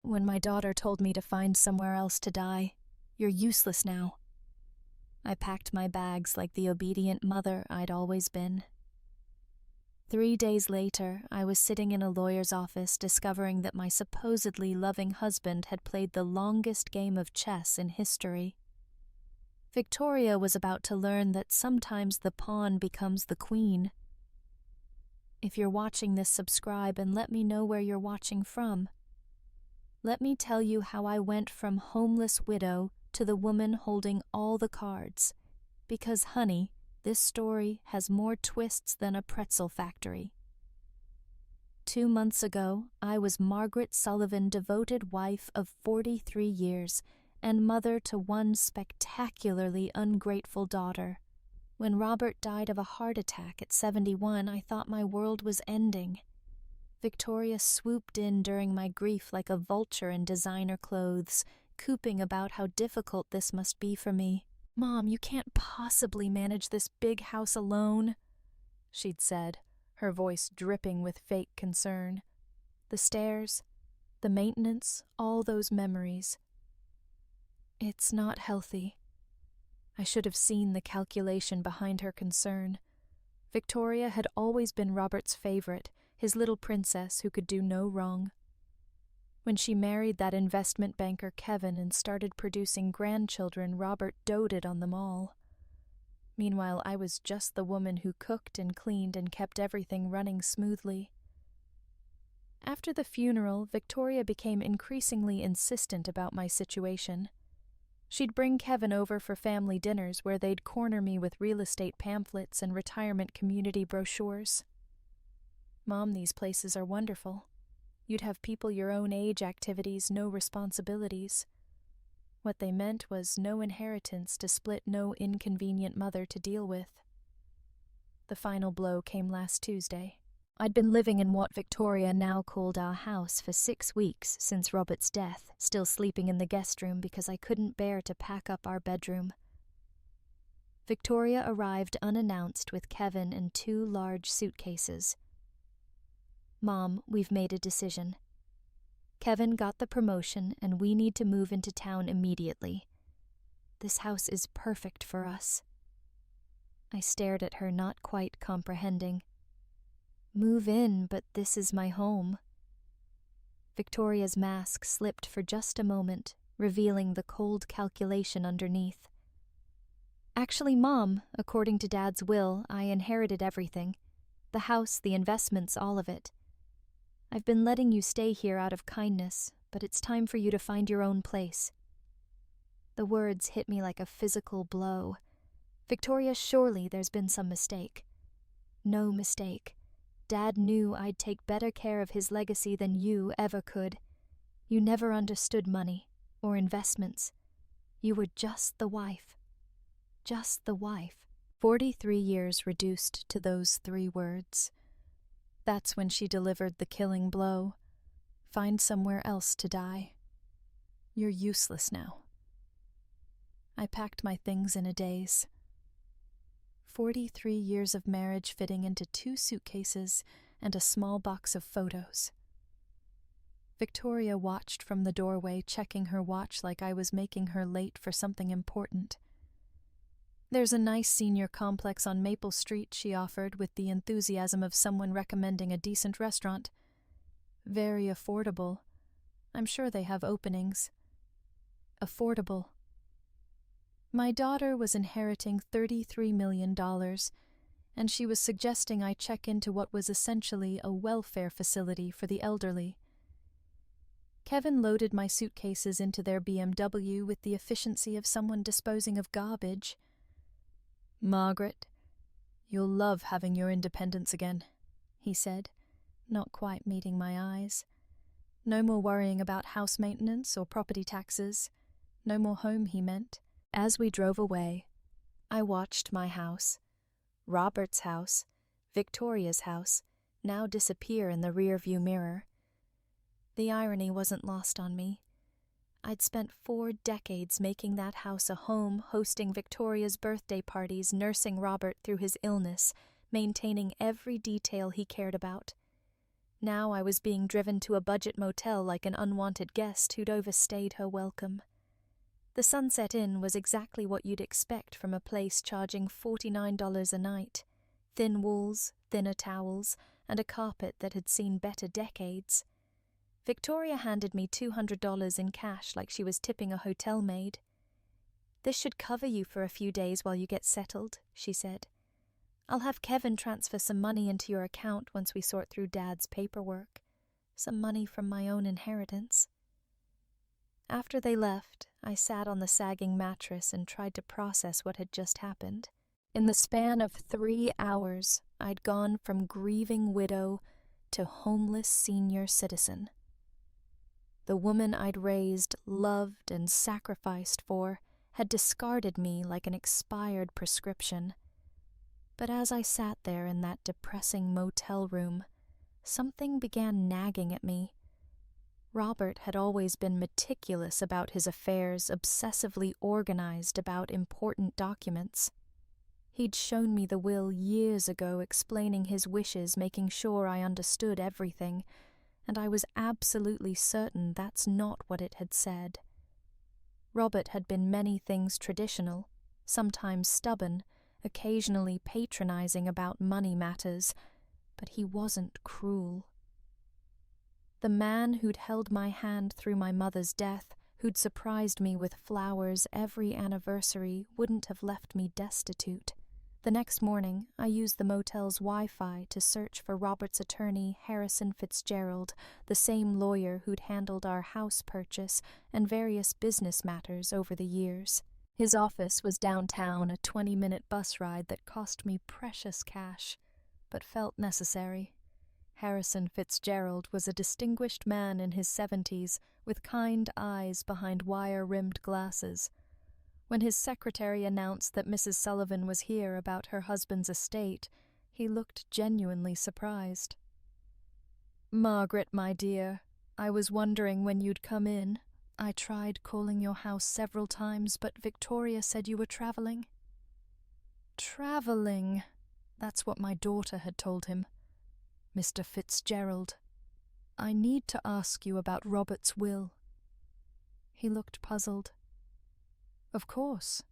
When my daughter told me to find somewhere else to die, "You're useless now," I packed my bags like the obedient mother I'd always been. 3 days later, I was sitting in a lawyer's office discovering that my supposedly loving husband had played the longest game of chess in history. Victoria was about to learn that sometimes the pawn becomes the queen. If you're watching this, subscribe and let me know where you're watching from. Let me tell you how I went from homeless widow to the woman holding all the cards. Because, honey, this story has more twists than a pretzel factory. 2 months ago, I was Margaret Sullivan, devoted wife of 43 years and mother to one spectacularly ungrateful daughter. When Robert died of a heart attack at 71, I thought my world was ending. Victoria swooped in during my grief like a vulture in designer clothes, cooping about how difficult this must be for me. "Mom, you can't possibly manage this big house alone," she'd said, her voice dripping with fake concern. The stairs, the maintenance, all those memories. It's not healthy. I should have seen the calculation behind her concern. Victoria had always been Robert's favorite, his little princess who could do no wrong. When she married that investment banker Kevin and started producing grandchildren, Robert doted on them all. Meanwhile, I was just the woman who cooked and cleaned and kept everything running smoothly. After the funeral, Victoria became increasingly insistent about my situation. She'd bring Kevin over for family dinners where they'd corner me with real estate pamphlets and retirement community brochures. "Mom, these places are wonderful. You'd have people your own age, activities, no responsibilities." What they meant was no inheritance to split, no inconvenient mother to deal with. The final blow came last Tuesday. I'd been living in what Victoria now called our house for 6 weeks since Robert's death, still sleeping in the guest room because I couldn't bear to pack up our bedroom. Victoria arrived unannounced with Kevin and 2 large suitcases. "Mom, we've made a decision. Kevin got the promotion and we need to move into town immediately. This house is perfect for us." I stared at her, not quite comprehending. "Move in, but this is my home." Victoria's mask slipped for just a moment, revealing the cold calculation underneath. "Actually, Mom, according to Dad's will, I inherited everything. The house, the investments, all of it. I've been letting you stay here out of kindness, but it's time for you to find your own place." The words hit me like a physical blow. "Victoria, surely there's been some mistake." "No mistake. Dad knew I'd take better care of his legacy than you ever could. You never understood money or investments. You were just the wife. Just the wife." 43 years reduced to those 3 words. That's when she delivered the killing blow. "Find somewhere else to die. You're useless now." I packed my things in a daze. 43 years of marriage fitting into 2 suitcases and a small box of photos. Victoria watched from the doorway, checking her watch like I was making her late for something important. "There's a nice senior complex on Maple Street," she offered with the enthusiasm of someone recommending a decent restaurant. "Very affordable. I'm sure they have openings." Affordable. My daughter was inheriting $33 million, and she was suggesting I check into what was essentially a welfare facility for the elderly. Kevin loaded my suitcases into their BMW with the efficiency of someone disposing of garbage. "Margaret, you'll love having your independence again," he said, not quite meeting my eyes. No more worrying about house maintenance or property taxes. No more home, he meant. As we drove away, I watched my house, Robert's house, Victoria's house, now disappear in the rearview mirror. The irony wasn't lost on me. I'd spent 4 decades making that house a home, hosting Victoria's birthday parties, nursing Robert through his illness, maintaining every detail he cared about. Now I was being driven to a budget motel like an unwanted guest who'd overstayed her welcome. The Sunset Inn was exactly what you'd expect from a place charging $49 a night. Thin walls, thinner towels, and a carpet that had seen better decades. Victoria handed me $200 in cash like she was tipping a hotel maid. "This should cover you for a few days while you get settled," she said. "I'll have Kevin transfer some money into your account once we sort through Dad's paperwork. Some money from my own inheritance." After they left, I sat on the sagging mattress and tried to process what had just happened. In the span of 3 hours, I'd gone from grieving widow to homeless senior citizen. The woman I'd raised, loved, and sacrificed for had discarded me like an expired prescription. But as I sat there in that depressing motel room, something began nagging at me. Robert had always been meticulous about his affairs, obsessively organized about important documents. He'd shown me the will years ago, explaining his wishes, making sure I understood everything, and I was absolutely certain that's not what it had said. Robert had been many things traditional, sometimes stubborn, occasionally patronizing about money matters, but he wasn't cruel. The man who'd held my hand through my mother's death, who'd surprised me with flowers every anniversary, wouldn't have left me destitute. The next morning, I used the motel's Wi-Fi to search for Robert's attorney, Harrison Fitzgerald, the same lawyer who'd handled our house purchase and various business matters over the years. His office was downtown, a 20-minute bus ride that cost me precious cash, but felt necessary. Harrison Fitzgerald was a distinguished man in his 70s, with kind eyes behind wire-rimmed glasses. When his secretary announced that Mrs. Sullivan was here about her husband's estate, he looked genuinely surprised. "Margaret, my dear, I was wondering when you'd come in. I tried calling your house several times, but Victoria said you were traveling." "Traveling?" That's what my daughter had told him. "Mr. Fitzgerald, I need to ask you about Robert's will." He looked puzzled. "Of course.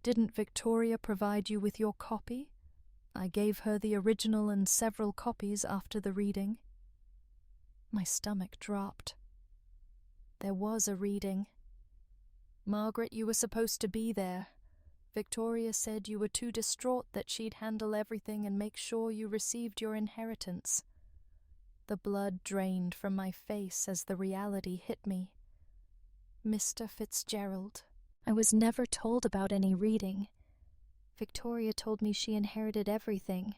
Didn't Victoria provide you with your copy? I gave her the original and several copies after the reading." My stomach dropped. There was a reading. "Margaret, you were supposed to be there. Victoria said you were too distraught that she'd handle everything and make sure you received your inheritance." The blood drained from my face as the reality hit me. Mr. Fitzgerald. I was never told about any reading. Victoria told me she inherited everything.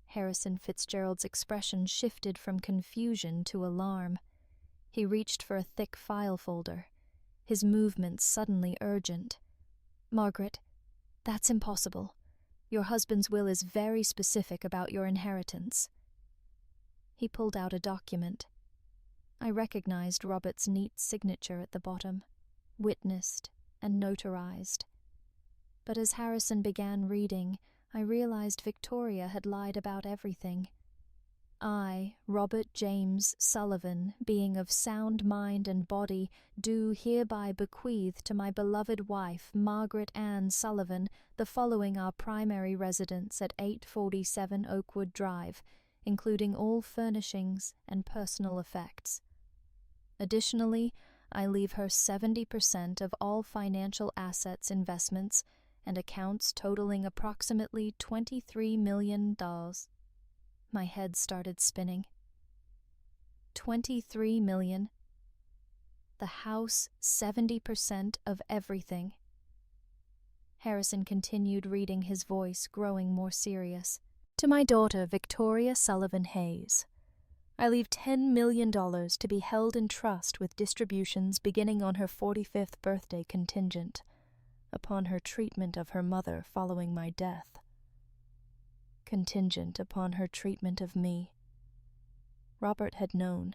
Harrison Fitzgerald's expression shifted from confusion to alarm. He reached for a thick file folder, his movements suddenly urgent. "Margaret, that's impossible. Your husband's will is very specific about your inheritance." He pulled out a document. I recognized Robert's neat signature at the bottom, witnessed and notarized. But as Harrison began reading, I realized Victoria had lied about everything. I, Robert James Sullivan, being of sound mind and body, do hereby bequeath to my beloved wife, Margaret Ann Sullivan, the following our primary residence at 847 Oakwood Drive, including all furnishings and personal effects. Additionally, I leave her 70% of all financial assets, investments, and accounts totaling approximately $23 million. My head started spinning. 23 million. The house, 70% of everything. Harrison continued reading, his voice growing more serious. "To my daughter, Victoria Sullivan Hayes, I leave $10 million to be held in trust with distributions beginning on her 45th birthday contingent, upon her treatment of her mother following my death. Contingent upon her treatment of me." Robert had known.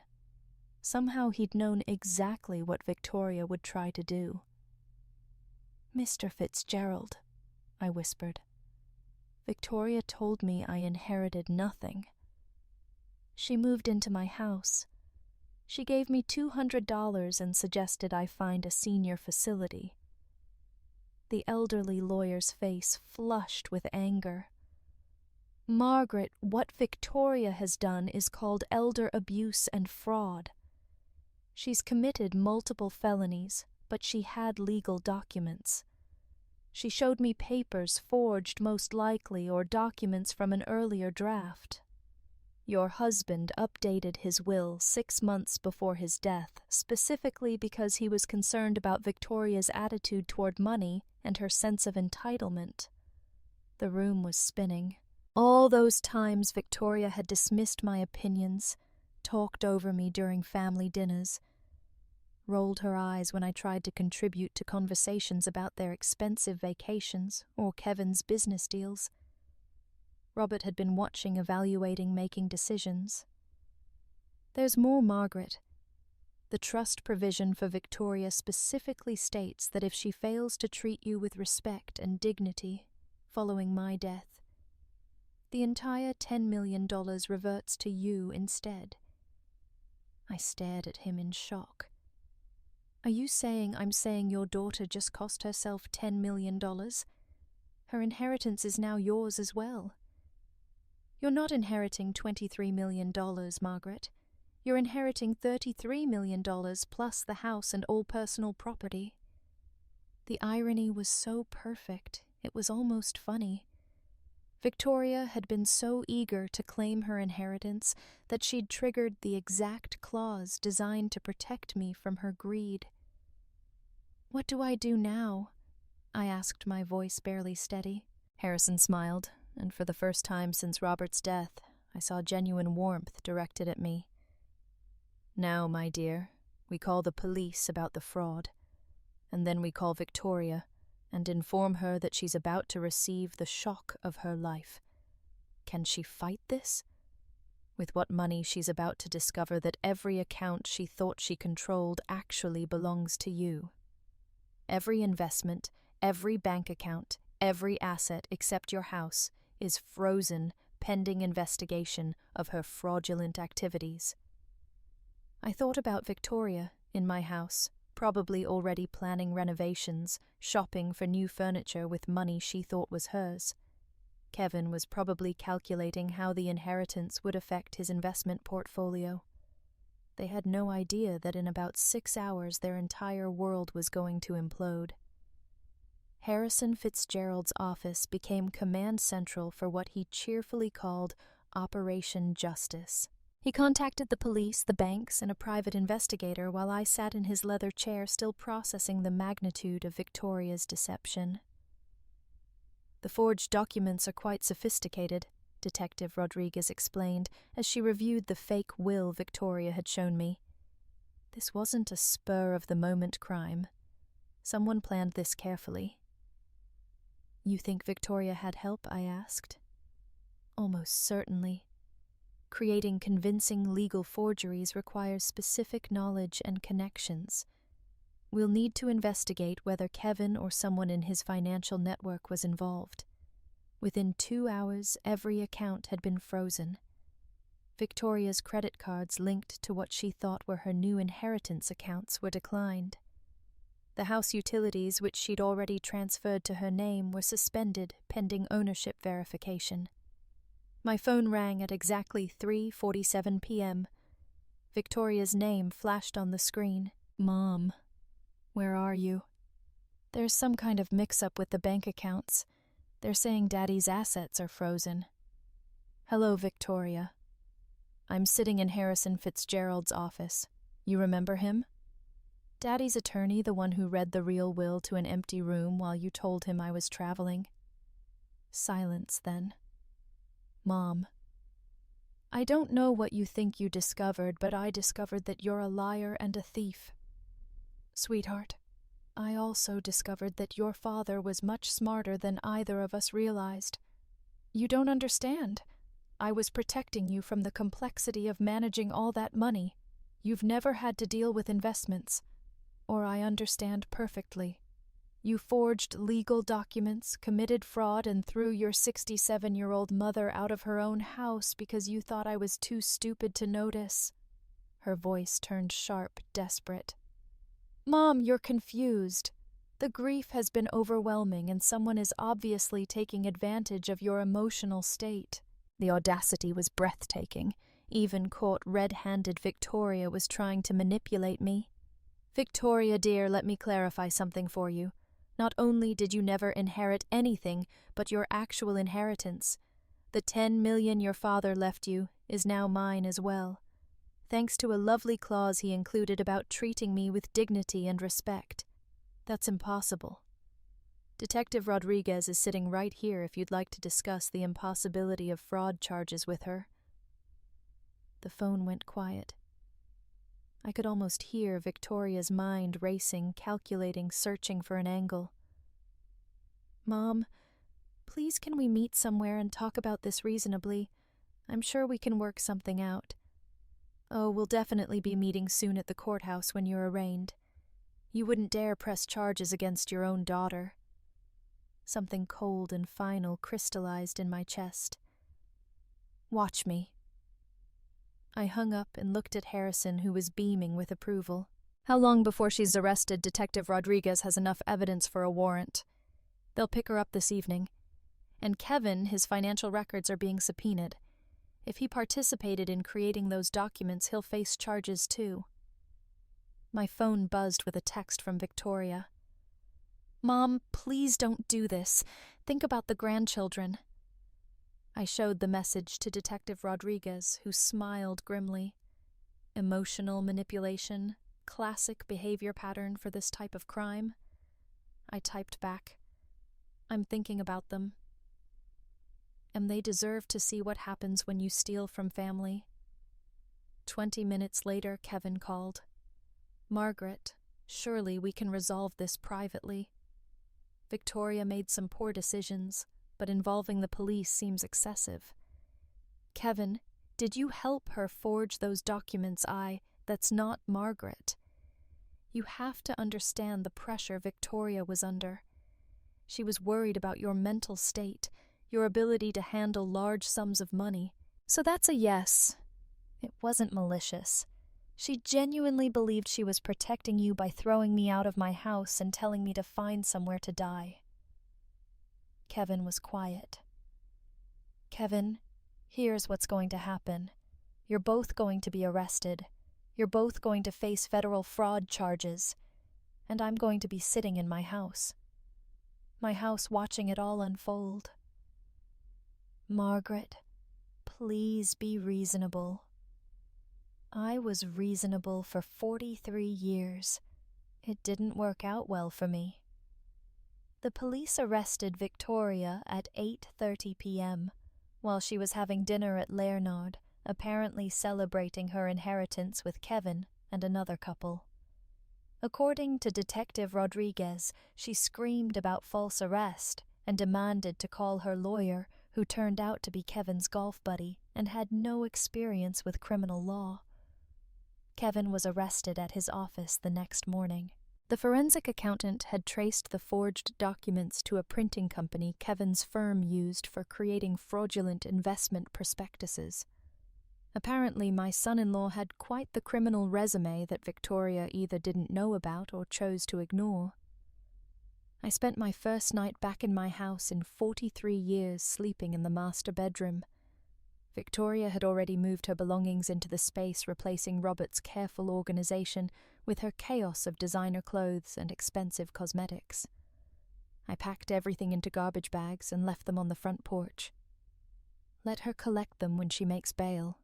Somehow he'd known exactly what Victoria would try to do. "Mr. Fitzgerald," I whispered. "Victoria told me I inherited nothing. She moved into my house. She gave me $200 and suggested I find a senior facility. The elderly lawyer's face flushed with anger. Margaret, what Victoria has done is called elder abuse and fraud. She's committed multiple felonies, but she had legal documents. She showed me papers forged most likely or documents from an earlier draft. Your husband updated his will 6 months before his death, specifically because he was concerned about Victoria's attitude toward money and her sense of entitlement. The room was spinning. All those times Victoria had dismissed my opinions, talked over me during family dinners, rolled her eyes when I tried to contribute to conversations about their expensive vacations or Kevin's business deals. Robert had been watching, evaluating, making decisions. There's more, Margaret. The trust provision for Victoria specifically states that if she fails to treat you with respect and dignity following my death, the entire $10 million reverts to you instead. I stared at him in shock. Are you saying I'm saying your daughter just cost herself $10 million? Her inheritance is now yours as well. You're not inheriting $23 million, Margaret. You're inheriting $33 million plus the house and all personal property. The irony was so perfect, it was almost funny. Victoria had been so eager to claim her inheritance that she'd triggered the exact clause designed to protect me from her greed. What do I do now? I asked, my voice barely steady. Harrison smiled, and for the first time since Robert's death, I saw genuine warmth directed at me. Now, my dear, we call the police about the fraud, and then we call Victoria and inform her that she's about to receive the shock of her life. Can she fight this? With what money she's about to discover that every account she thought she controlled actually belongs to you. Every investment, every bank account, every asset except your house is frozen pending investigation of her fraudulent activities. I thought about Victoria in my house, probably already planning renovations, shopping for new furniture with money she thought was hers. Kevin was probably calculating how the inheritance would affect his investment portfolio. They had no idea that in about 6 hours their entire world was going to implode. Harrison Fitzgerald's office became command central for what he cheerfully called Operation Justice. He contacted the police, the banks, and a private investigator while I sat in his leather chair still processing the magnitude of Victoria's deception. The forged documents are quite sophisticated, Detective Rodriguez explained as she reviewed the fake will Victoria had shown me. This wasn't a spur-of-the-moment crime. Someone planned this carefully. You think Victoria had help? I asked. Almost certainly. Creating convincing legal forgeries requires specific knowledge and connections. We'll need to investigate whether Kevin or someone in his financial network was involved. Within 2 hours, every account had been frozen. Victoria's credit cards linked to what she thought were her new inheritance accounts were declined. The house utilities, which she'd already transferred to her name, were suspended pending ownership verification. My phone rang at exactly 3:47 p.m. Victoria's name flashed on the screen. Mom, where are you? There's some kind of mix-up with the bank accounts. They're saying Daddy's assets are frozen. Hello, Victoria. I'm sitting in Harrison Fitzgerald's office. You remember him? Daddy's attorney, the one who read the real will to an empty room while you told him I was traveling. Silence, then. Mom. I don't know what you think you discovered, but I discovered that you're a liar and a thief. Sweetheart, I also discovered that your father was much smarter than either of us realized. You don't understand. I was protecting you from the complexity of managing all that money. You've never had to deal with investments, or I understand perfectly. You forged legal documents, committed fraud, and threw your 67-year-old mother out of her own house because you thought I was too stupid to notice." Her voice turned sharp, desperate. "Mom, you're confused. The grief has been overwhelming, and someone is obviously taking advantage of your emotional state." The audacity was breathtaking. Even caught red-handed Victoria was trying to manipulate me. "Victoria, dear, let me clarify something for you. Not only did you never inherit anything but your actual inheritance, the 10 million your father left you is now mine as well, thanks to a lovely clause he included about treating me with dignity and respect. That's impossible. Detective Rodriguez is sitting right here if you'd like to discuss the impossibility of fraud charges with her." The phone went quiet. I could almost hear Victoria's mind racing, calculating, searching for an angle. "Mom, please can we meet somewhere and talk about this reasonably? I'm sure we can work something out. Oh, we'll definitely be meeting soon at the courthouse when you're arraigned. You wouldn't dare press charges against your own daughter." Something cold and final crystallized in my chest. "Watch me." I hung up and looked at Harrison, who was beaming with approval. "How long before she's arrested, Detective Rodriguez has enough evidence for a warrant? They'll pick her up this evening. And Kevin, his financial records are being subpoenaed. If he participated in creating those documents, he'll face charges too." My phone buzzed with a text from Victoria. "Mom, please don't do this. Think about the grandchildren." I showed the message to Detective Rodriguez, who smiled grimly. Emotional manipulation, classic behavior pattern for this type of crime. I typed back, "I'm thinking about them. And they deserve to see what happens when you steal from family." 20 minutes later, Kevin called. "Margaret, surely we can resolve this privately. Victoria made some poor decisions, but involving the police seems excessive. Kevin, did you help her forge those documents? That's not Margaret. You have to understand the pressure Victoria was under. She was worried about your mental state, your ability to handle large sums of money. So that's a yes. It wasn't malicious. She genuinely believed she was protecting you by throwing me out of my house and telling me to find somewhere to die." Kevin was quiet. "Kevin, here's what's going to happen. You're both going to be arrested. You're both going to face federal fraud charges. And I'm going to be sitting in my house. My house watching it all unfold. Margaret, please be reasonable. I was reasonable for 43 years. It didn't work out well for me." The police arrested Victoria at 8:30 p.m. while she was having dinner at Lairnard, apparently celebrating her inheritance with Kevin and another couple. According to Detective Rodriguez, she screamed about false arrest and demanded to call her lawyer, who turned out to be Kevin's golf buddy and had no experience with criminal law. Kevin was arrested at his office the next morning. The forensic accountant had traced the forged documents to a printing company Kevin's firm used for creating fraudulent investment prospectuses. Apparently, my son-in-law had quite the criminal resume that Victoria either didn't know about or chose to ignore. I spent my first night back in my house in 43 years sleeping in the master bedroom. Victoria had already moved her belongings into the space, replacing Robert's careful organization with her chaos of designer clothes and expensive cosmetics. I packed everything into garbage bags and left them on the front porch. Let her collect them when she makes bail.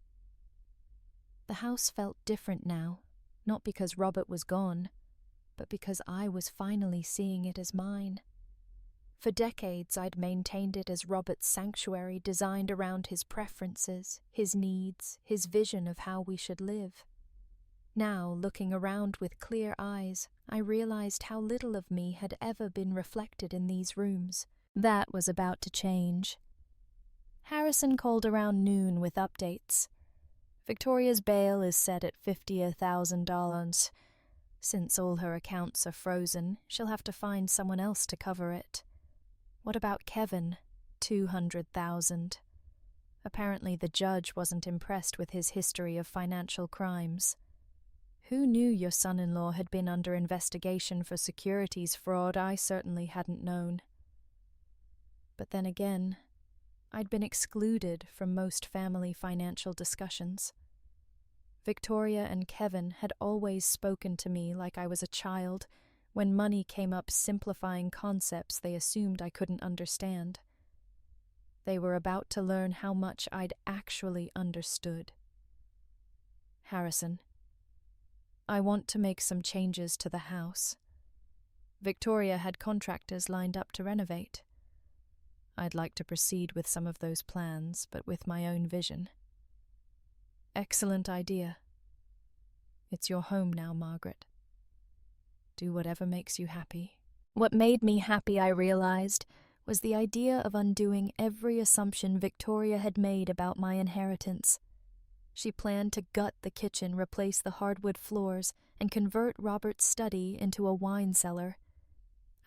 The house felt different now, not because Robert was gone, but because I was finally seeing it as mine. For decades, I'd maintained it as Robert's sanctuary, designed around his preferences, his needs, his vision of how we should live. Now, looking around with clear eyes, I realized how little of me had ever been reflected in these rooms. That was about to change. Harrison called around noon with updates. Victoria's bail is set at $50,000. Since all her accounts are frozen, she'll have to find someone else to cover it. What about Kevin? 200,000. Apparently the judge wasn't impressed with his history of financial crimes. Who knew your son-in-law had been under investigation for securities fraud? I certainly hadn't known. But then again, I'd been excluded from most family financial discussions. Victoria and Kevin had always spoken to me like I was a child when money came up simplifying concepts they assumed I couldn't understand. They were about to learn how much I'd actually understood. Harrison, I want to make some changes to the house. Victoria had contractors lined up to renovate. I'd like to proceed with some of those plans, but with my own vision. Excellent idea. It's your home now, Margaret. Do whatever makes you happy. What made me happy, I realized, was the idea of undoing every assumption Victoria had made about my inheritance. She planned to gut the kitchen, replace the hardwood floors, and convert Robert's study into a wine cellar.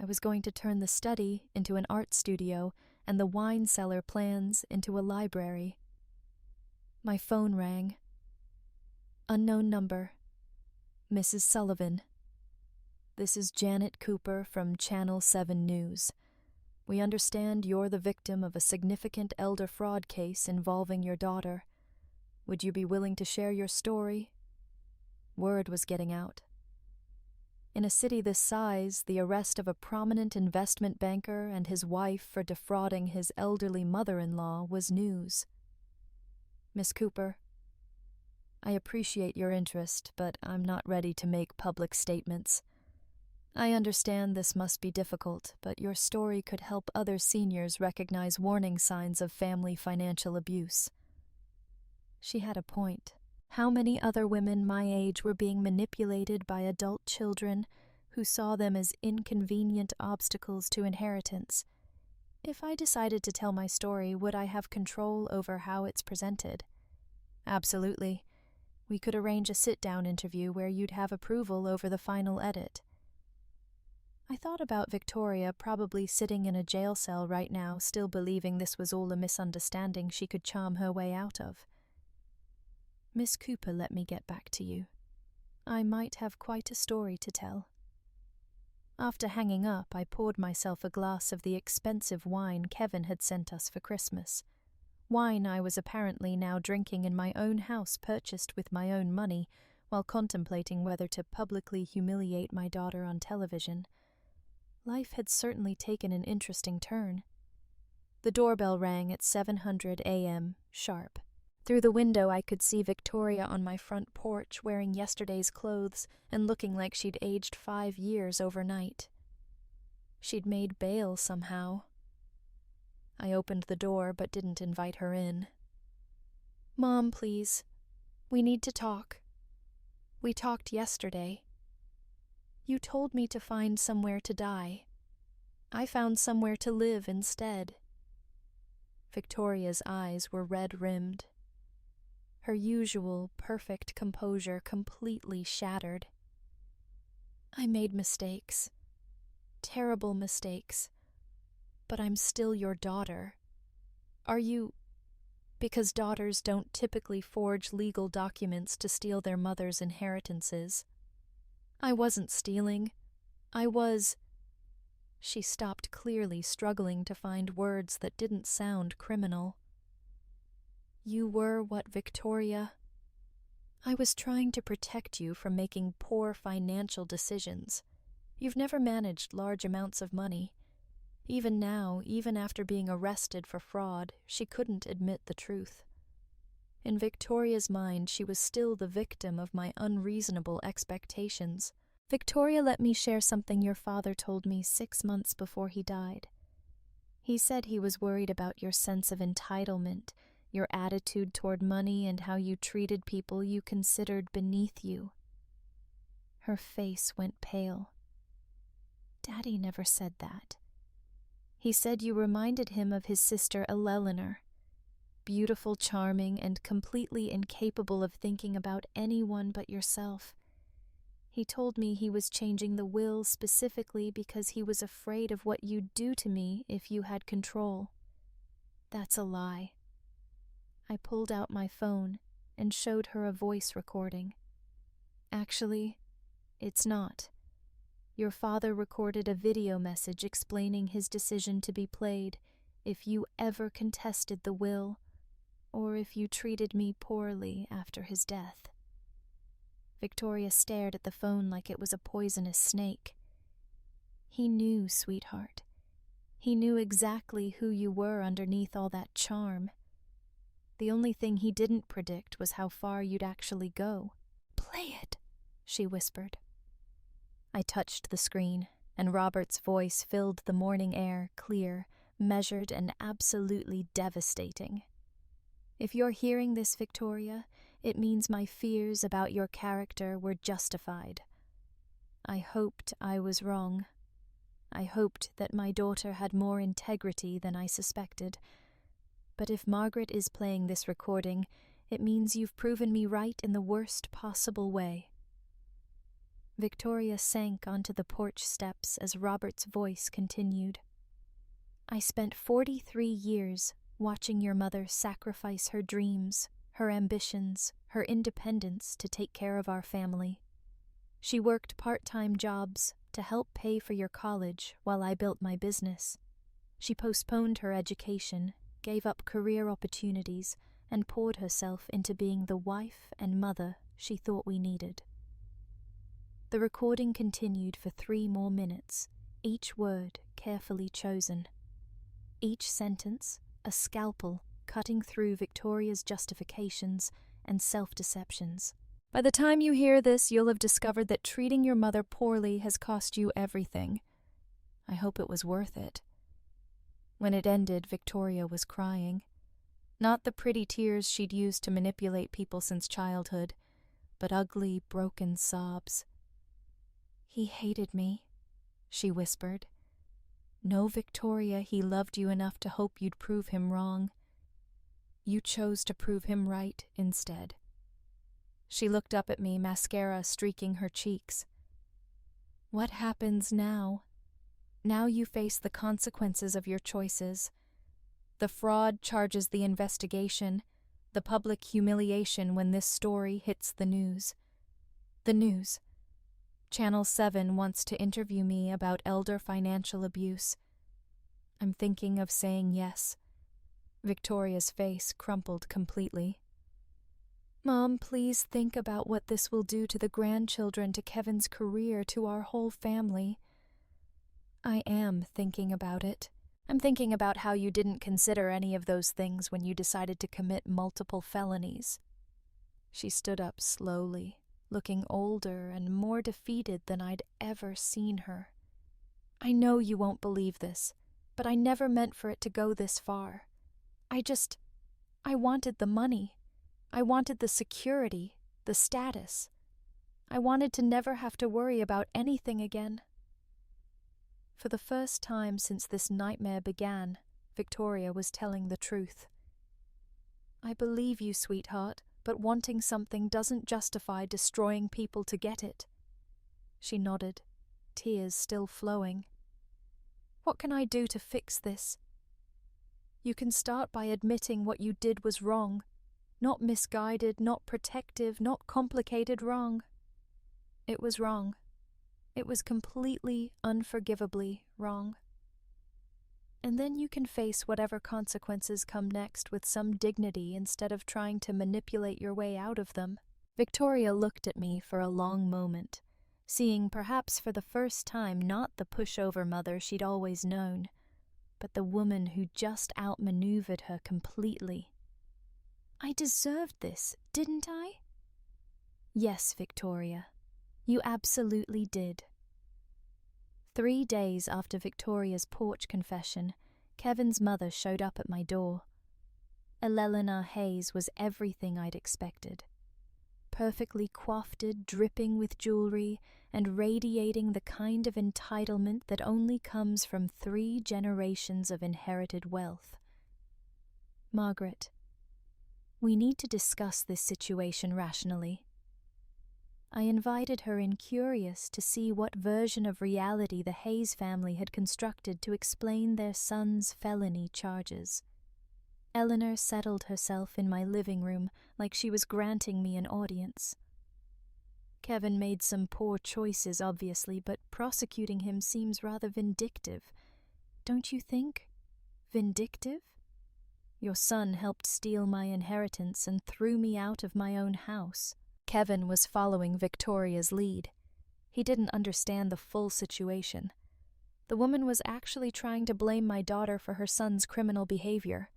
I was going to turn the study into an art studio and the wine cellar plans into a library. My phone rang. Unknown number. Mrs. Sullivan. This is Janet Cooper from Channel 7 News. We understand you're the victim of a significant elder fraud case involving your daughter. Would you be willing to share your story? Word was getting out. In a city this size, the arrest of a prominent investment banker and his wife for defrauding his elderly mother-in-law was news. Miss Cooper, I appreciate your interest, but I'm not ready to make public statements. I understand this must be difficult, but your story could help other seniors recognize warning signs of family financial abuse. She had a point. How many other women my age were being manipulated by adult children who saw them as inconvenient obstacles to inheritance? If I decided to tell my story, would I have control over how it's presented? Absolutely. We could arrange a sit-down interview where you'd have approval over the final edit. I thought about Victoria probably sitting in a jail cell right now, still believing this was all a misunderstanding she could charm her way out of. Miss Cooper let me get back to you. I might have quite a story to tell. After hanging up, I poured myself a glass of the expensive wine Kevin had sent us for Christmas. Wine I was apparently now drinking in my own house purchased with my own money, while contemplating whether to publicly humiliate my daughter on television. Life had certainly taken an interesting turn. The doorbell rang at 7:00 a.m. sharp. Through the window I could see Victoria on my front porch wearing yesterday's clothes and looking like she'd aged 5 years overnight. She'd made bail somehow. I opened the door but didn't invite her in. Mom, please. We need to talk. We talked yesterday. You told me to find somewhere to die. I found somewhere to live instead. Victoria's eyes were red-rimmed. Her usual perfect composure completely shattered. I made mistakes. Terrible mistakes. But I'm still your daughter. Are you... Because daughters don't typically forge legal documents to steal their mother's inheritances. I wasn't stealing. I was... She stopped clearly, struggling to find words that didn't sound criminal. You were what, Victoria? I was trying to protect you from making poor financial decisions. You've never managed large amounts of money. Even now, even after being arrested for fraud, she couldn't admit the truth. In Victoria's mind, she was still the victim of my unreasonable expectations. Victoria let me share something your father told me 6 months before he died. He said he was worried about your sense of entitlement, your attitude toward money, and how you treated people you considered beneath you. Her face went pale. Daddy never said that. He said you reminded him of his sister Eleanor, beautiful, charming, and completely incapable of thinking about anyone but yourself. He told me he was changing the will specifically because he was afraid of what you'd do to me if you had control. That's a lie. I pulled out my phone and showed her a voice recording. Actually, it's not. Your father recorded a video message explaining his decision to be played if you ever contested the will, or if you treated me poorly after his death. Victoria stared at the phone like it was a poisonous snake. He knew, sweetheart. He knew exactly who you were underneath all that charm. The only thing he didn't predict was how far you'd actually go. "Play it," she whispered. I touched the screen, and Robert's voice filled the morning air, clear, measured, and absolutely devastating. "If you're hearing this, Victoria, it means my fears about your character were justified. I hoped I was wrong. I hoped that my daughter had more integrity than I suspected. But if Margaret is playing this recording, it means you've proven me right in the worst possible way." Victoria sank onto the porch steps as Robert's voice continued. "I spent 43 years watching your mother sacrifice her dreams, her ambitions, her independence to take care of our family. She worked part-time jobs to help pay for your college while I built my business. She postponed her education, gave up career opportunities, and poured herself into being the wife and mother she thought we needed." The recording continued for 3 more minutes, each word carefully chosen. Each sentence, a scalpel cutting through Victoria's justifications and self-deceptions. "By the time you hear this, you'll have discovered that treating your mother poorly has cost you everything. I hope it was worth it." When it ended, Victoria was crying. Not the pretty tears she'd used to manipulate people since childhood, but ugly, broken sobs. "He hated me," she whispered. "No, Victoria, he loved you enough to hope you'd prove him wrong. You chose to prove him right instead." She looked up at me, mascara streaking her cheeks. "What happens now? Now you face the consequences of your choices. The fraud charges the investigation, the public humiliation when this story hits the news. The news. Channel 7 wants to interview me about elder financial abuse. I'm thinking of saying yes." Victoria's face crumpled completely. "Mom, please think about what this will do to the grandchildren, to Kevin's career, to our whole family." "I am thinking about it. I'm thinking about how you didn't consider any of those things when you decided to commit multiple felonies." She stood up slowly, looking older and more defeated than I'd ever seen her. "I know you won't believe this, but I never meant for it to go this far. I wanted the money. I wanted the security, the status. I wanted to never have to worry about anything again." For the first time since this nightmare began, Victoria was telling the truth. "I believe you, sweetheart, but wanting something doesn't justify destroying people to get it." She nodded, tears still flowing. "What can I do to fix this?" "You can start by admitting what you did was wrong. Not misguided, not protective, not complicated wrong. It was wrong. It was completely, unforgivably wrong. And then you can face whatever consequences come next with some dignity instead of trying to manipulate your way out of them." Victoria looked at me for a long moment, seeing perhaps for the first time not the pushover mother she'd always known, but the woman who just outmaneuvered her completely. "I deserved this, didn't I?" "Yes, Victoria, you absolutely did." 3 days after Victoria's porch confession, Kevin's mother showed up at my door. Elelena Hayes was everything I'd expected. Perfectly coiffed, dripping with jewelry, and radiating the kind of entitlement that only comes from 3 generations of inherited wealth. "Margaret, we need to discuss this situation rationally." I invited her in curious to see what version of reality the Hayes family had constructed to explain their son's felony charges. Eleanor settled herself in my living room like she was granting me an audience. Kevin made some poor choices, obviously, but prosecuting him seems rather vindictive. Don't you think? Vindictive? Your son helped steal my inheritance and threw me out of my own house. Kevin was following Victoria's lead. He didn't understand the full situation. The woman was actually trying to blame my daughter for her son's criminal behavior.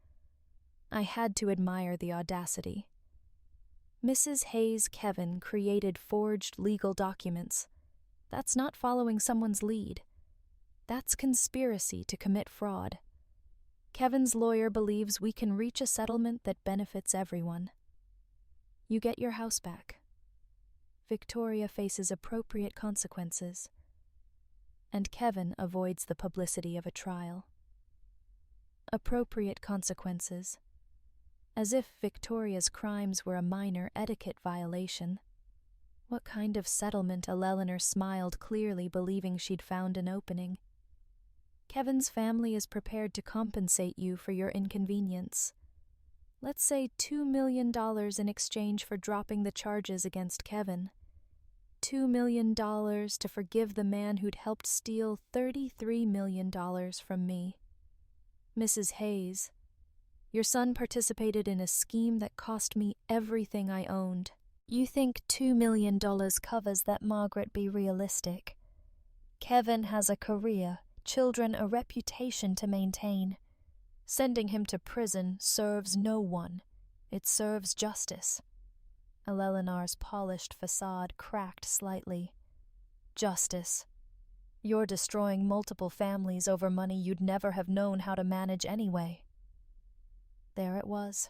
I had to admire the audacity. Mrs. Hayes' Kevin created forged legal documents. That's not following someone's lead. That's conspiracy to commit fraud. Kevin's lawyer believes we can reach a settlement that benefits everyone. You get your house back. Victoria faces appropriate consequences. And Kevin avoids the publicity of a trial. Appropriate consequences. As if Victoria's crimes were a minor etiquette violation. What kind of settlement? Eleanor smiled clearly, believing she'd found an opening. Kevin's family is prepared to compensate you for your inconvenience. Let's say $2 million in exchange for dropping the charges against Kevin. $2 million to forgive the man who'd helped steal $33 million from me. Mrs. Hayes, your son participated in a scheme that cost me everything I owned. You think $2 million covers that, Margaret? Be realistic. Kevin has a career, children, a reputation to maintain. Sending him to prison serves no one. It serves justice. Eleanor's polished facade cracked slightly. Justice. You're destroying multiple families over money you'd never have known how to manage anyway. There it was,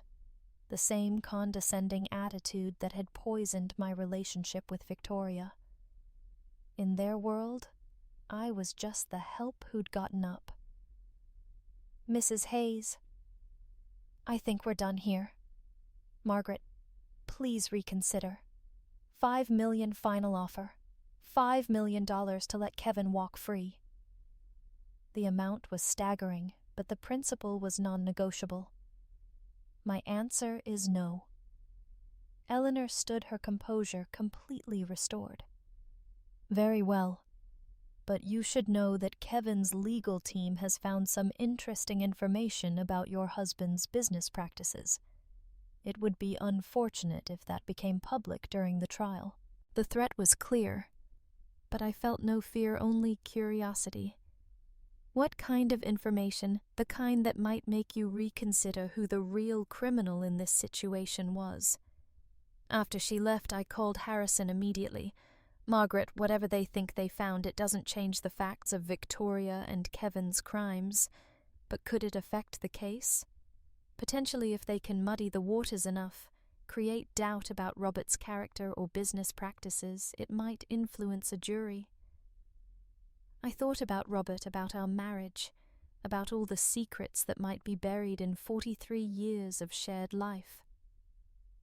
the same condescending attitude that had poisoned my relationship with Victoria. In their world, I was just the help who'd gotten up. Mrs. Hayes, I think we're done here. Margaret, please reconsider. $5 million final offer. $5 million to let Kevin walk free. The amount was staggering, but the principle was non-negotiable. My answer is no. Eleanor stood her composure, completely restored. Very well. But you should know that Kevin's legal team has found some interesting information about your husband's business practices. It would be unfortunate if that became public during the trial. The threat was clear, but I felt no fear, only curiosity. What kind of information? The kind that might make you reconsider who the real criminal in this situation was. After she left, I called Harrison immediately. Margaret, whatever they think they found, it doesn't change the facts of Victoria and Kevin's crimes. But could it affect the case? Potentially, if they can muddy the waters enough, create doubt about Robert's character or business practices, it might influence a jury. I thought about Robert, about our marriage, about all the secrets that might be buried in 43 years of shared life.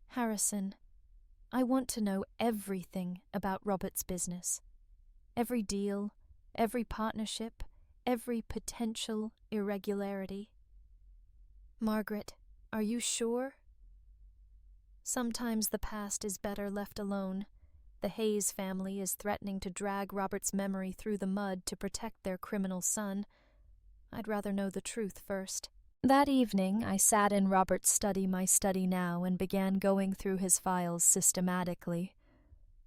Harrison, I want to know everything about Robert's business. Every deal, every partnership, every potential irregularity. Margaret, are you sure? Sometimes the past is better left alone. The Hayes family is threatening to drag Robert's memory through the mud to protect their criminal son. I'd rather know the truth first. That evening, I sat in Robert's study, my study now, and began going through his files systematically.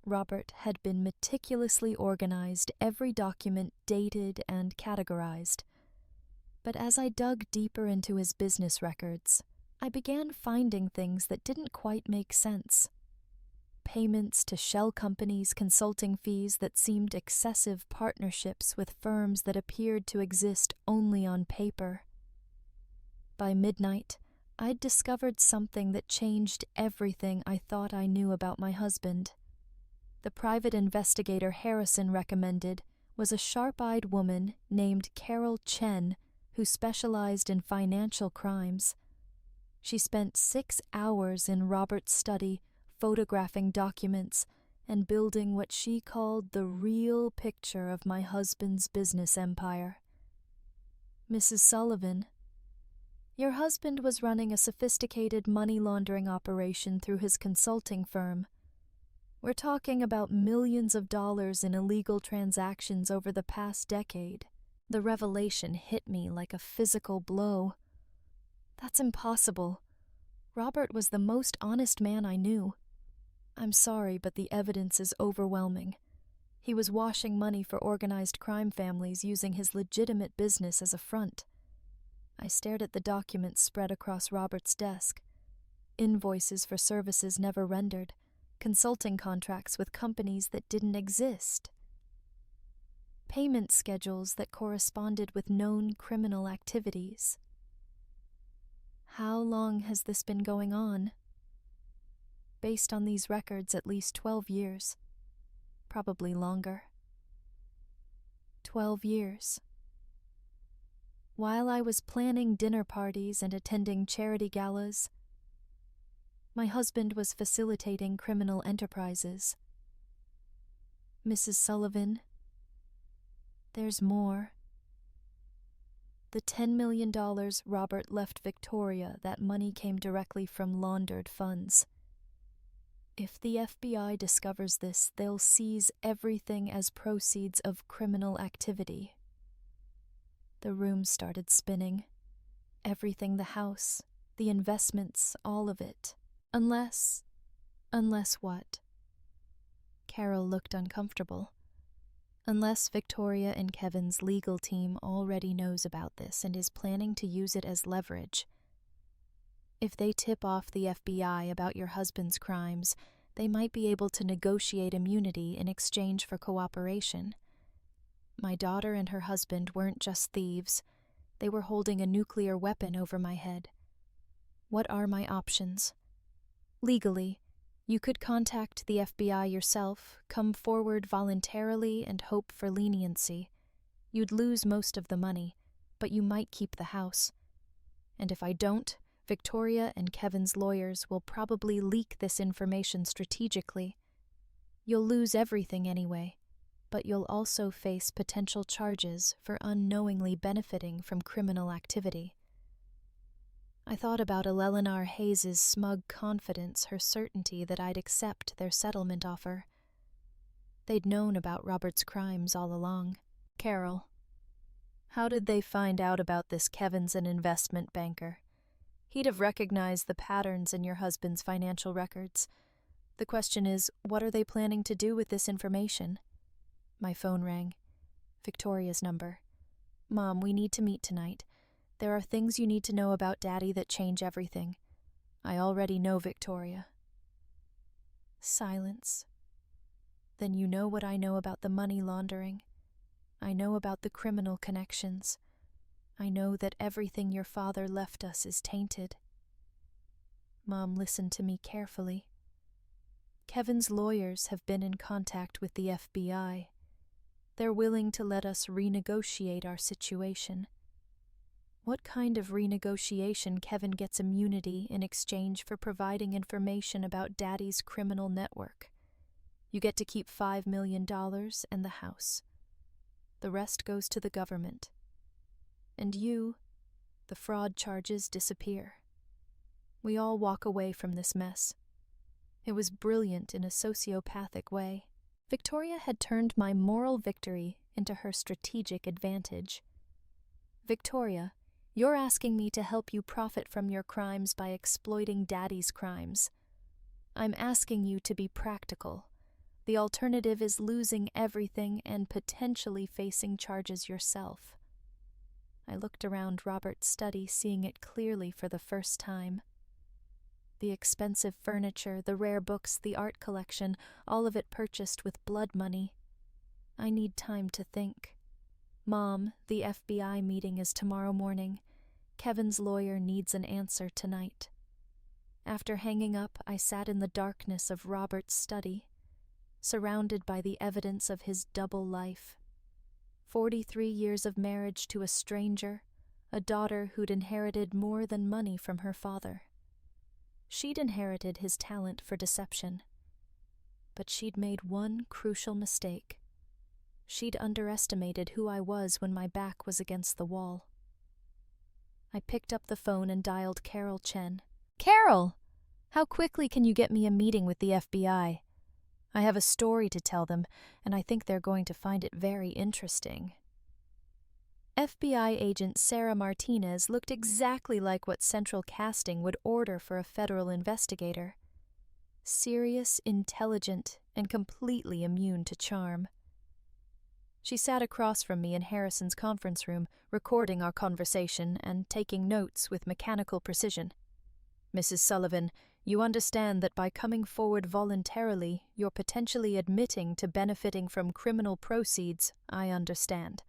Robert had been meticulously organized, every document dated and categorized. But as I dug deeper into his business records, I began finding things that didn't quite make sense. Payments to shell companies, consulting fees that seemed excessive, partnerships with firms that appeared to exist only on paper. By midnight, I'd discovered something that changed everything I thought I knew about my husband. The private investigator Harrison recommended was a sharp-eyed woman named Carol Chen who specialized in financial crimes. She spent 6 hours in Robert's study photographing documents and building what she called the real picture of my husband's business empire. Mrs. Sullivan, your husband was running a sophisticated money laundering operation through his consulting firm. We're talking about millions of dollars in illegal transactions over the past decade. The revelation hit me like a physical blow. That's impossible. Robert was the most honest man I knew. I'm sorry, but the evidence is overwhelming. He was washing money for organized crime families using his legitimate business as a front. I stared at the documents spread across Robert's desk. Invoices for services never rendered, consulting contracts with companies that didn't exist, payment schedules that corresponded with known criminal activities. How long has this been going on? Based on these records, at least 12 years. Probably longer. 12 years. While I was planning dinner parties and attending charity galas, my husband was facilitating criminal enterprises. Mrs. Sullivan, there's more. The $10 million Robert left Victoria, that money came directly from laundered funds. If the FBI discovers this, they'll seize everything as proceeds of criminal activity. The room started spinning. Everything, the house, the investments, all of it. Unless what? Carol looked uncomfortable. Unless Victoria and Kevin's legal team already knows about this and is planning to use it as leverage. If they tip off the FBI about your husband's crimes, they might be able to negotiate immunity in exchange for cooperation. My daughter and her husband weren't just thieves. They were holding a nuclear weapon over my head. What are my options? Legally, you could contact the FBI yourself, come forward voluntarily, and hope for leniency. You'd lose most of the money, but you might keep the house. And if I don't, Victoria and Kevin's lawyers will probably leak this information strategically. You'll lose everything anyway, but you'll also face potential charges for unknowingly benefiting from criminal activity. I thought about Eleanor Hayes's smug confidence, her certainty that I'd accept their settlement offer. They'd known about Robert's crimes all along. Carol, how did they find out about this? Kevin's an investment banker. He'd have recognized the patterns in your husband's financial records. The question is, what are they planning to do with this information? My phone rang. Victoria's number. Mom, we need to meet tonight. There are things you need to know about Daddy that change everything. I already know, Victoria. Silence. Then you know what I know about the money laundering. I know about the criminal connections. I know that everything your father left us is tainted. Mom, listen to me carefully. Kevin's lawyers have been in contact with the FBI. They're willing to let us renegotiate our situation. What kind of renegotiation? Kevin gets immunity in exchange for providing information about Daddy's criminal network. You get to keep $5 million and the house. The rest goes to the government. And you, the fraud charges disappear. We all walk away from this mess. It was brilliant in a sociopathic way. Victoria had turned my moral victory into her strategic advantage. Victoria, you're asking me to help you profit from your crimes by exploiting Daddy's crimes. I'm asking you to be practical. The alternative is losing everything and potentially facing charges yourself. I looked around Robert's study, seeing it clearly for the first time. The expensive furniture, the rare books, the art collection, all of it purchased with blood money. I need time to think. Mom, the FBI meeting is tomorrow morning. Kevin's lawyer needs an answer tonight. After hanging up, I sat in the darkness of Robert's study, surrounded by the evidence of his double life. 43 years of marriage to a stranger, a daughter who'd inherited more than money from her father. She'd inherited his talent for deception. but she'd made one crucial mistake. She'd underestimated who I was when my back was against the wall. I picked up the phone and dialed Carol Chen. "Carol! How quickly can you get me a meeting with the FBI? I have a story to tell them, and I think they're going to find it very interesting." FBI agent Sarah Martinez looked exactly like what Central Casting would order for a federal investigator. Serious, intelligent, and completely immune to charm. She sat across from me in Harrison's conference room, recording our conversation and taking notes with mechanical precision. "Mrs. Sullivan, you understand that by coming forward voluntarily, you're potentially admitting to benefiting from criminal proceeds, I understand.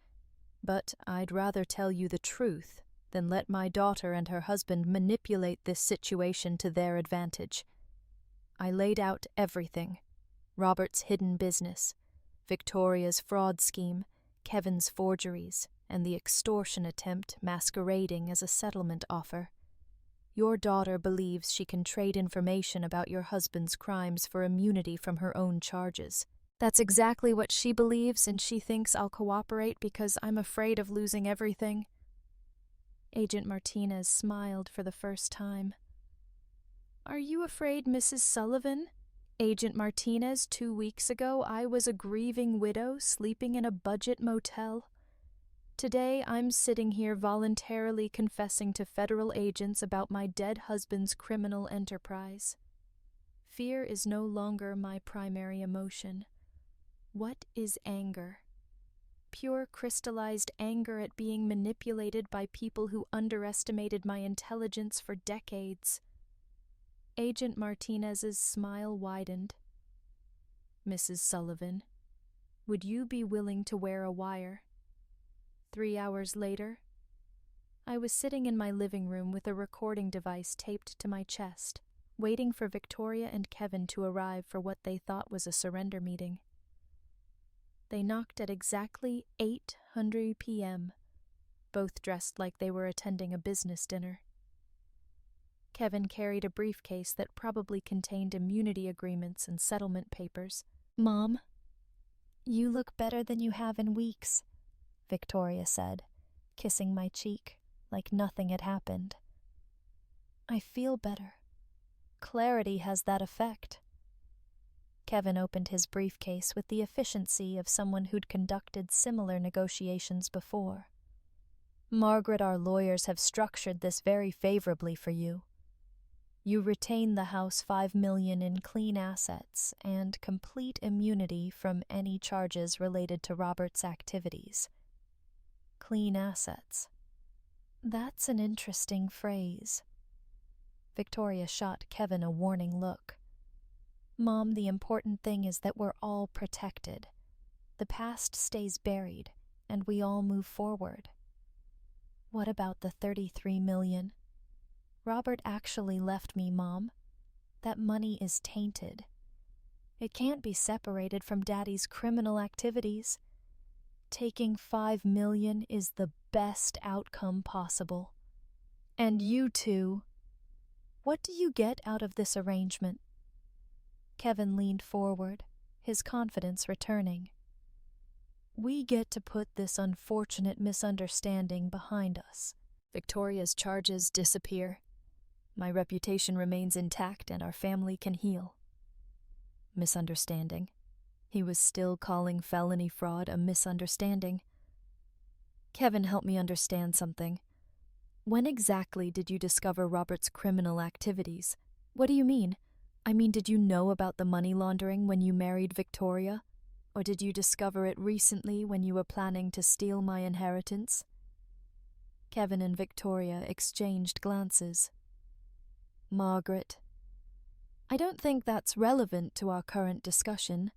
But I'd rather tell you the truth than let my daughter and her husband manipulate this situation to their advantage. I laid out everything: Robert's hidden business, Victoria's fraud scheme, Kevin's forgeries, and the extortion attempt masquerading as a settlement offer. Your daughter believes she can trade information about your husband's crimes for immunity from her own charges. That's exactly what she believes, and she thinks I'll cooperate because I'm afraid of losing everything." Agent Martinez smiled for the first time. "Are you afraid, Mrs. Sullivan? Agent Martinez, 2 weeks ago, I was a grieving widow sleeping in a budget motel. Today, I'm sitting here voluntarily confessing to federal agents about my dead husband's criminal enterprise. Fear is no longer my primary emotion. What is anger? Pure crystallized anger at being manipulated by people who underestimated my intelligence for decades." Agent Martinez's smile widened. "Mrs. Sullivan, would you be willing to wear a wire?" 3 hours later, I was sitting in my living room with a recording device taped to my chest, waiting for Victoria and Kevin to arrive for what they thought was a surrender meeting. They knocked at exactly 8:00 p.m., both dressed like they were attending a business dinner. Kevin carried a briefcase that probably contained immunity agreements and settlement papers. "Mom, you look better than you have in weeks," Victoria said, kissing my cheek like nothing had happened. "I feel better. Clarity has that effect." Kevin opened his briefcase with the efficiency of someone who'd conducted similar negotiations before. "Margaret, our lawyers have structured this very favorably for you. You retain the house $5 million in clean assets and complete immunity from any charges related to Robert's activities." Clean assets. That's an interesting phrase. Victoria shot Kevin a warning look. "Mom, the important thing is that we're all protected. The past stays buried, and we all move forward." "What about the $33 million? Robert actually left me, Mom. That money is tainted. It can't be separated from Daddy's criminal activities. Taking $5 million is the best outcome possible. And you two, what do you get out of this arrangement?" Kevin leaned forward, his confidence returning. "We get to put this unfortunate misunderstanding behind us. Victoria's charges disappear. My reputation remains intact and our family can heal." Misunderstanding. He was still calling felony fraud a misunderstanding. "Kevin, help me understand something. When exactly did you discover Robert's criminal activities? What do you mean? I mean, did you know about the money laundering when you married Victoria? Or did you discover it recently when you were planning to steal my inheritance?" Kevin and Victoria exchanged glances. "Margaret, I don't think that's relevant to our current discussion.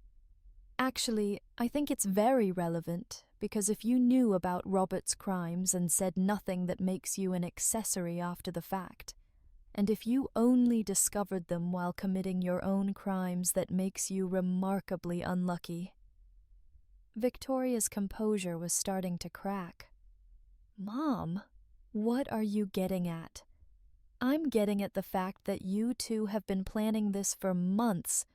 Actually, I think it's very relevant, because if you knew about Robert's crimes and said nothing that makes you an accessory after the fact, and if you only discovered them while committing your own crimes, that makes you remarkably unlucky." Victoria's composure was starting to crack. "Mom, what are you getting at?" "I'm getting at the fact that you two have been planning this for months,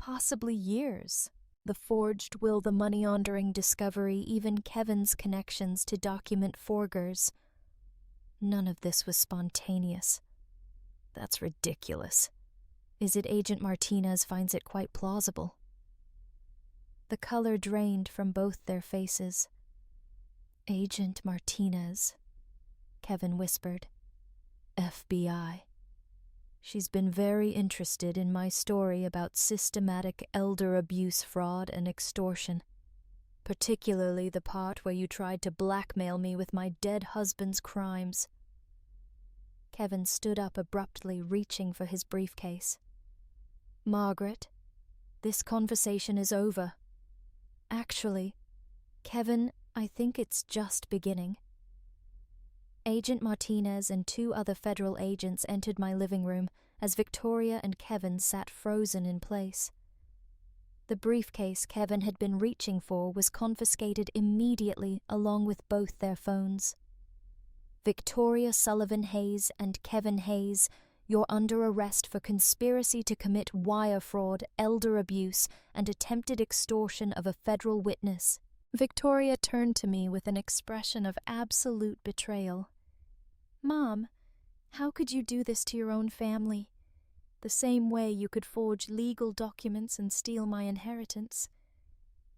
possibly years. The forged will, the money laundering discovery, even Kevin's connections to document forgers. None of this was spontaneous. That's ridiculous. Is it Agent Martinez finds it quite plausible? The color drained from both their faces. Agent Martinez, Kevin whispered. FBI. She's been very interested in my story about systematic elder abuse, fraud, and extortion, particularly the part where you tried to blackmail me with my dead husband's crimes. Kevin stood up abruptly, reaching for his briefcase. Margaret, this conversation is over. Actually, Kevin, I think it's just beginning. Agent Martinez and 2 other federal agents entered my living room as Victoria and Kevin sat frozen in place. The briefcase Kevin had been reaching for was confiscated immediately along with both their phones. Victoria Sullivan Hayes and Kevin Hayes, you're under arrest for conspiracy to commit wire fraud, elder abuse, and attempted extortion of a federal witness. Victoria turned to me with an expression of absolute betrayal. Mom, how could you do this to your own family? The same way you could forge legal documents and steal my inheritance.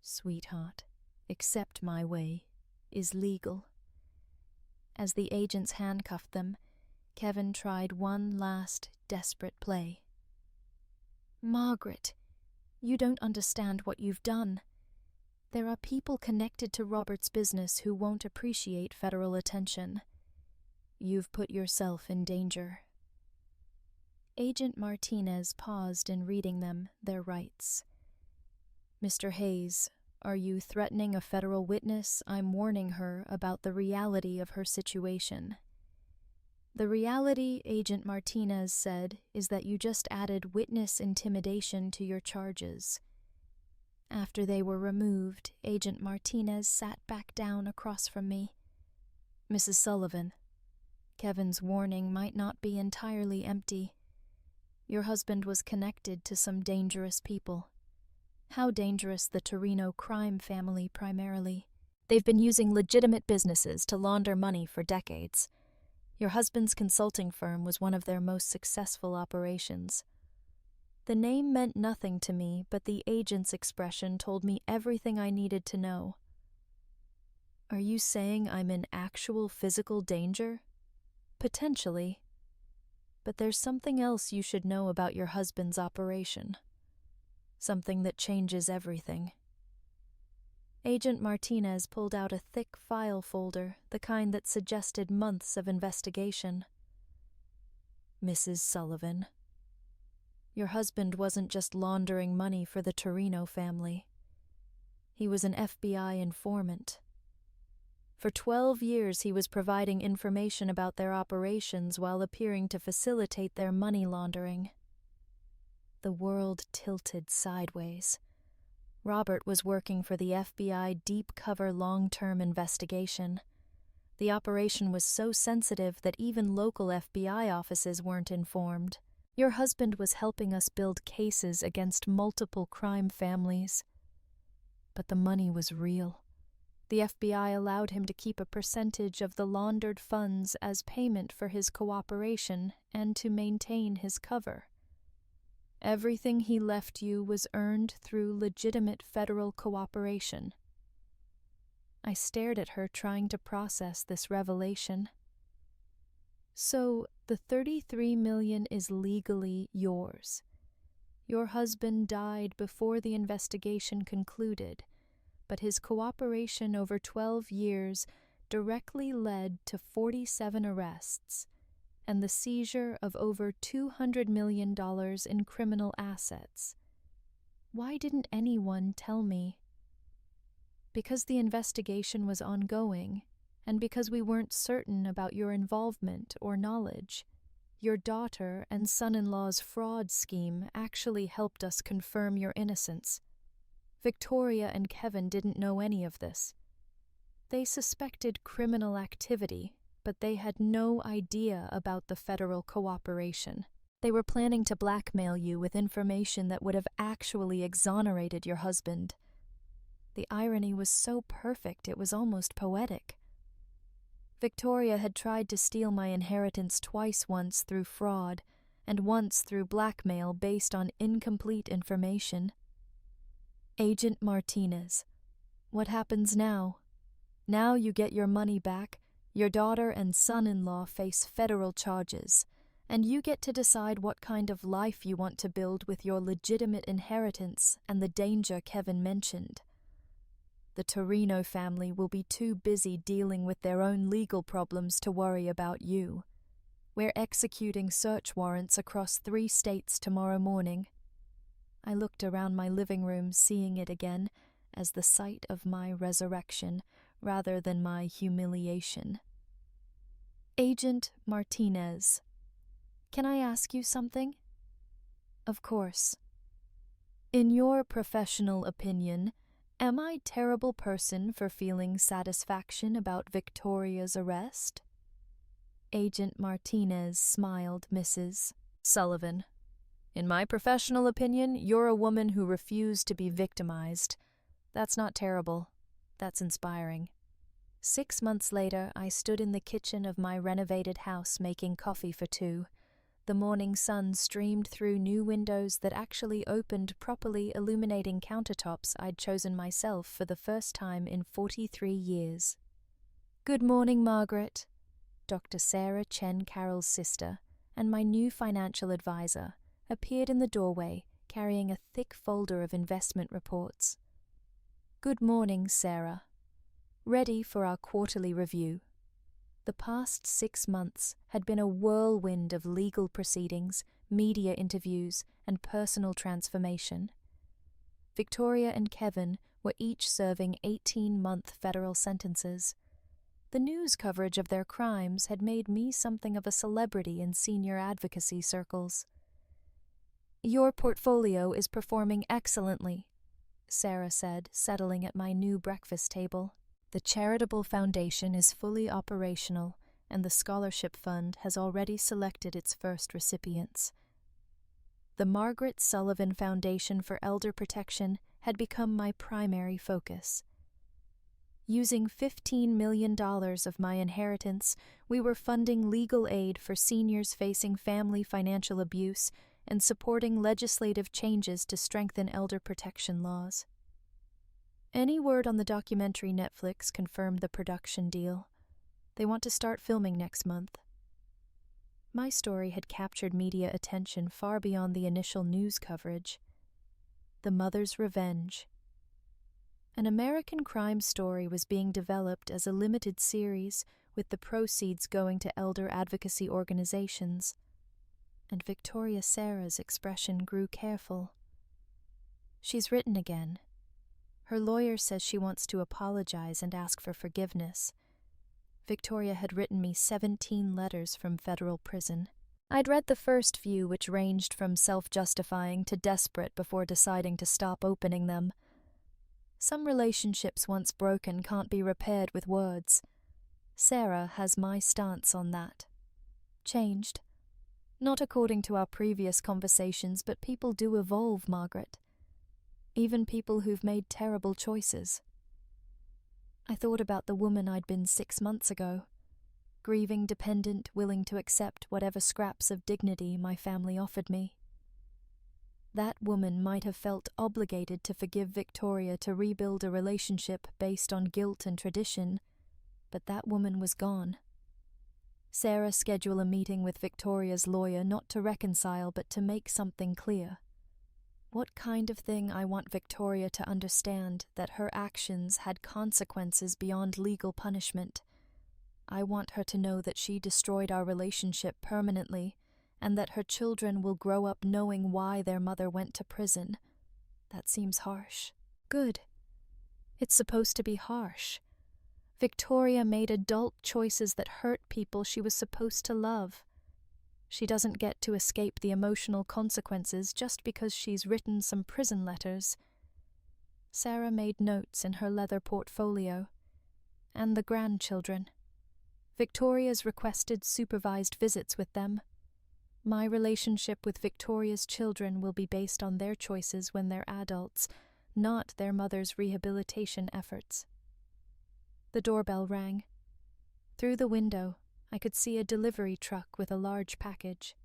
Sweetheart, accept my way is legal. As the agents handcuffed them, Kevin tried one last desperate play. Margaret, you don't understand what you've done. There are people connected to Robert's business who won't appreciate federal attention. You've put yourself in danger. Agent Martinez paused in reading them their rights. Mr. Hayes, are you threatening a federal witness? I'm warning her about the reality of her situation. The reality, Agent Martinez said, is that you just added witness intimidation to your charges. After they were removed, Agent Martinez sat back down across from me. Mrs. Sullivan, Kevin's warning might not be entirely empty. Your husband was connected to some dangerous people. How dangerous? The Torino crime family primarily. They've been using legitimate businesses to launder money for decades. Your husband's consulting firm was one of their most successful operations. The name meant nothing to me, but the agent's expression told me everything I needed to know. Are you saying I'm in actual physical danger? Potentially. But there's something else you should know about your husband's operation. Something that changes everything. Agent Martinez pulled out a thick file folder, the kind that suggested months of investigation. Mrs. Sullivan, your husband wasn't just laundering money for the Torino family. He was an FBI informant. For 12 years he was providing information about their operations while appearing to facilitate their money laundering. The world tilted sideways. Robert was working for the FBI deep cover long-term investigation. The operation was so sensitive that even local FBI offices weren't informed. Your husband was helping us build cases against multiple crime families. But the money was real. The FBI allowed him to keep a percentage of the laundered funds as payment for his cooperation and to maintain his cover. Everything he left you was earned through legitimate federal cooperation. I stared at her, trying to process this revelation. So, the $33 million is legally yours. Your husband died before the investigation concluded, but his cooperation over 12 years directly led to 47 arrests and the seizure of over $200 million in criminal assets. Why didn't anyone tell me? Because the investigation was ongoing, and because we weren't certain about your involvement or knowledge. Your daughter and son-in-law's fraud scheme actually helped us confirm your innocence. Victoria and Kevin didn't know any of this. They suspected criminal activity, but they had no idea about the federal cooperation. They were planning to blackmail you with information that would have actually exonerated your husband. The irony was so perfect it was almost poetic. Victoria had tried to steal my inheritance twice, once through fraud, and once through blackmail based on incomplete information. Agent Martinez. What happens now? Now you get your money back, your daughter and son-in-law face federal charges, and you get to decide what kind of life you want to build with your legitimate inheritance and the danger Kevin mentioned. The Torino family will be too busy dealing with their own legal problems to worry about you. We're executing search warrants across 3 states tomorrow morning. I looked around my living room, seeing it again as the site of my resurrection rather than my humiliation. Agent Martinez. Can I ask you something? Of course. In your professional opinion, am I a terrible person for feeling satisfaction about Victoria's arrest? Agent Martinez smiled, Mrs. Sullivan. In my professional opinion, you're a woman who refused to be victimized. That's not terrible. That's inspiring. 6 months later, I stood in the kitchen of my renovated house making coffee for 2. The morning sun streamed through new windows that actually opened, properly illuminating countertops I'd chosen myself for the first time in 43 years. Good morning, Margaret. Dr. Sarah Chen Carroll's sister, and my new financial advisor, appeared in the doorway, carrying a thick folder of investment reports. Good morning, Sarah. Ready for our quarterly review. The past 6 months had been a whirlwind of legal proceedings, media interviews, and personal transformation. Victoria and Kevin were each serving 18-month federal sentences. The news coverage of their crimes had made me something of a celebrity in senior advocacy circles. Your portfolio is performing excellently, Sarah said, settling at my new breakfast table. The charitable foundation is fully operational, and the scholarship fund has already selected its first recipients. The Margaret Sullivan Foundation for Elder Protection had become my primary focus. Using $15 million of my inheritance, we were funding legal aid for seniors facing family financial abuse and supporting legislative changes to strengthen elder protection laws. Any word on the documentary Netflix confirmed the production deal. They want to start filming next month. My story had captured media attention far beyond the initial news coverage. The Mother's Revenge. An American crime story was being developed as a limited series, with the proceeds going to elder advocacy organizations. And Victoria Sarah's expression grew careful. She's written again. Her lawyer says she wants to apologize and ask for forgiveness. Victoria had written me 17 letters from federal prison. I'd read the first few, which ranged from self-justifying to desperate before deciding to stop opening them. Some relationships once broken can't be repaired with words. Sarah has my stance on that. Changed. Not according to our previous conversations, but people do evolve, Margaret. Even people who've made terrible choices. I thought about the woman I'd been 6 months ago. Grieving, dependent, willing to accept whatever scraps of dignity my family offered me. That woman might have felt obligated to forgive Victoria to rebuild a relationship based on guilt and tradition, but that woman was gone. Sarah scheduled a meeting with Victoria's lawyer not to reconcile but to make something clear. What kind of thing I want Victoria to understand, that her actions had consequences beyond legal punishment. I want her to know that she destroyed our relationship permanently, and that her children will grow up knowing why their mother went to prison. That seems harsh. Good. It's supposed to be harsh. Victoria made adult choices that hurt people she was supposed to love. She doesn't get to escape the emotional consequences just because she's written some prison letters. Sarah made notes in her leather portfolio. And the grandchildren. Victoria's requested supervised visits with them. My relationship with Victoria's children will be based on their choices when they're adults, not their mother's rehabilitation efforts. The doorbell rang. Through the window, I could see a delivery truck with a large package.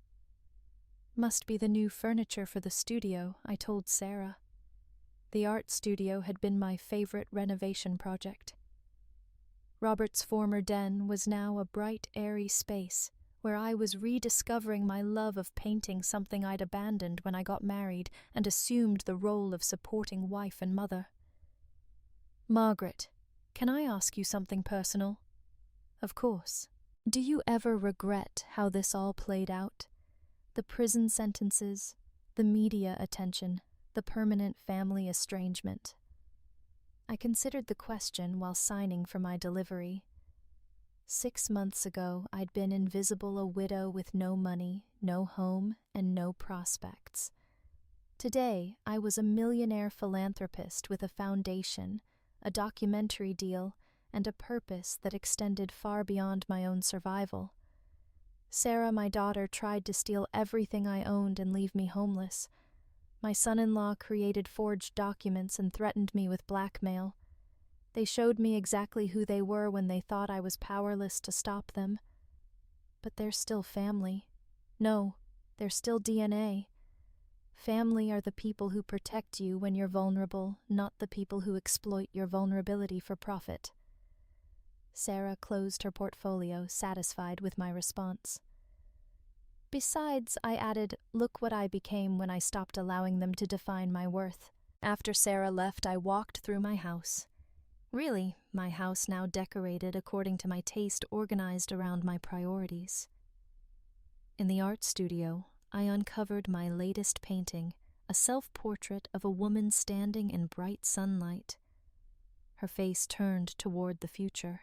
Must be the new furniture for the studio, I told Sarah. The art studio had been my favorite renovation project. Robert's former den was now a bright, airy space where I was rediscovering my love of painting, something I'd abandoned when I got married and assumed the role of supporting wife and mother. Margaret, can I ask you something personal? Of course. Do you ever regret how this all played out? The prison sentences, the media attention, the permanent family estrangement. I considered the question while signing for my delivery. 6 months ago, I'd been invisible, a widow with no money, no home, and no prospects. Today, I was a millionaire philanthropist with a foundation, a documentary deal, and a purpose that extended far beyond my own survival. Sarah, my daughter, tried to steal everything I owned and leave me homeless. My son-in-law created forged documents and threatened me with blackmail. They showed me exactly who they were when they thought I was powerless to stop them. But they're still family. No, they're still DNA. Family are the people who protect you when you're vulnerable, not the people who exploit your vulnerability for profit. Sarah closed her portfolio, satisfied with my response. Besides, I added, look what I became when I stopped allowing them to define my worth. After Sarah left, I walked through my house. Really, my house now decorated according to my taste, organized around my priorities. In the art studio, I uncovered my latest painting, a self-portrait of a woman standing in bright sunlight. Her face turned toward the future.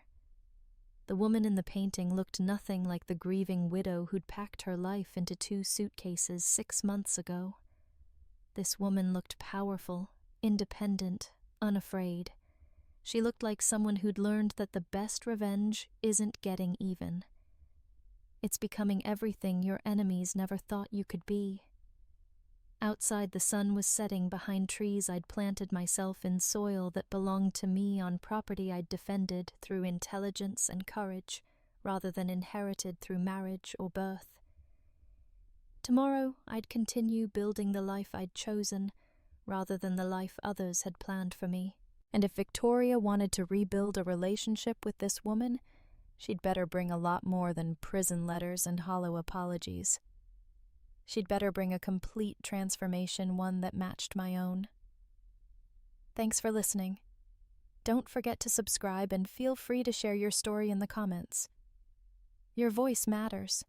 The woman in the painting looked nothing like the grieving widow who'd packed her life into 2 suitcases 6 months ago. This woman looked powerful, independent, unafraid. She looked like someone who'd learned that the best revenge isn't getting even. It's becoming everything your enemies never thought you could be. Outside, the sun was setting behind trees I'd planted myself in soil that belonged to me on property I'd defended through intelligence and courage, rather than inherited through marriage or birth. Tomorrow, I'd continue building the life I'd chosen, rather than the life others had planned for me. And if Victoria wanted to rebuild a relationship with this woman, she'd better bring a lot more than prison letters and hollow apologies. She'd better bring a complete transformation, one that matched my own. Thanks for listening. Don't forget to subscribe and feel free to share your story in the comments. Your voice matters.